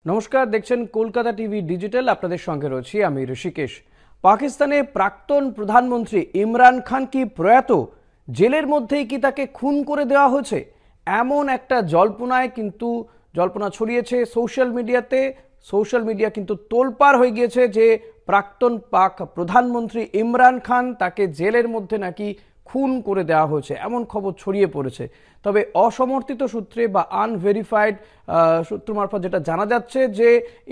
নমস্কার, দেখছেন Kolkata TV digital. আপনাদের সঙ্গে রয়েছি আমি ঋষিকেশ। পাকিস্তানে প্রাক্তন প্রধানমন্ত্রী ইমরান খান কি প্রয়াত? জেলের মধ্যেই কি তাকে খুন করে দেওয়া হয়েছে? এমন একটা জল্পনা ছড়িয়েছে সোশ্যাল মিডিয়াতে। সোশ্যাল মিডিয়া কিন্তু তোলপাড় হয়ে গিয়েছে যে প্রাক্তন পাক প্রধানমন্ত্রী ইমরান খান তাকে জেলের মধ্যে নাকি খুন করে দেওয়া হয়েছে, এমন খবর ছড়িয়ে পড়েছে। তবে অসমর্থিত সূত্রে বা আনভেরিফাইড সূত্র মারফত যেটা জানা যাচ্ছে যে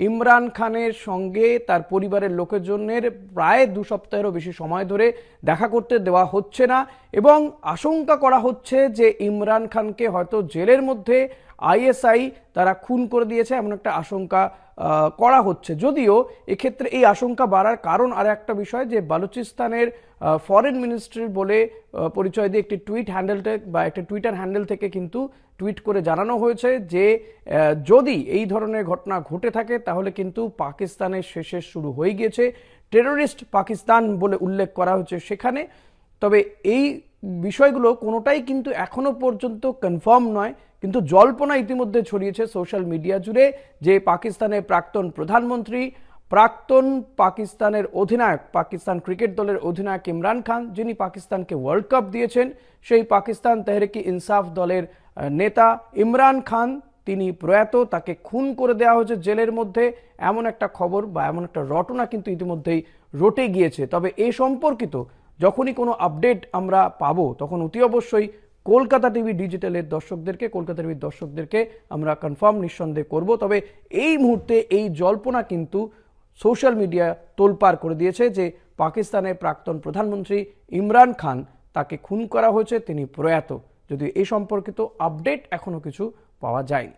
ইমরান খানের সঙ্গে তার পরিবারের লোকজনের প্রায় 2 সপ্তাহেরও বেশি সময় ধরে দেখা করতে দেওয়া হচ্ছে না, এবং আশঙ্কা করা হচ্ছে যে ইমরান খানকে হয়তো জেলের মধ্যে আইএসআই তারা খুন করে দিয়েছে, এমন একটা আশঙ্কা করা হচ্ছে। যদিও এক্ষেত্রে এই আশঙ্কা বাড়ার কারণ আর একটা বিষয় যে বালুচিস্তানের ফরেন মিনিস্ট্রি বলে পরিচয় দিয়ে একটি টুইটার হ্যান্ডেল থেকে কিন্তু টুইট করে জানানো হয়েছে যে যদি এই ধরনের ঘটনা ঘটে থাকে তাহলে কিন্তু পাকিস্তানের শেষের শুরু হয়ে গিয়েছে। টেররিস্ট পাকিস্তান বলে উল্লেখ করা হচ্ছে সেখানে। তবে এই বিষয়গুলো কোনোটাই কিন্তু এখনো পর্যন্ত কনফার্ম নয়, কিন্তু জল্পনা ইতিমধ্যে ছড়িয়েছে সোশ্যাল মিডিয়া জুড়ে যে পাকিস্তানের প্রাক্তন প্রধানমন্ত্রী, প্রাক্তন পাকিস্তানের অধিনায়ক, পাকিস্তান ক্রিকেট দলের অধিনায়ক ইমরান খান, যিনি পাকিস্তানকে ওয়ার্ল্ড কাপ দিয়েছেন, সেই পাকিস্তান তেহরিকে ইনসাফ দলের নেতা ইমরান খান তিনি প্রয়াত, তাকে খুন করে দেওয়া হয়েছে জেলের মধ্যে, এমন একটা খবর বা এমন একটা রটনা কিন্তু ইতিমধ্যেই রটে গিয়েছে। তবে এই সম্পর্কিত যখনই কোনো আপডেট আমরা পাবো তখন অতি অবশ্যই কলকাতা টিভি ডিজিটালের কলকাতা টিভির দর্শকদেরকে আমরা কনফার্ম নিঃসন্দেহে করব। তবে এই মুহূর্তে এই জল্পনা কিন্তু সোশ্যাল মিডিয়া তোলপাড় করে দিয়েছে যে পাকিস্তানের প্রাক্তন প্রধানমন্ত্রী ইমরান খান তাকে খুন করা হয়েছে, তিনি প্রয়াত। যদিও এই সম্পর্কিত আপডেট এখনো কিছু পাওয়া যায়নি।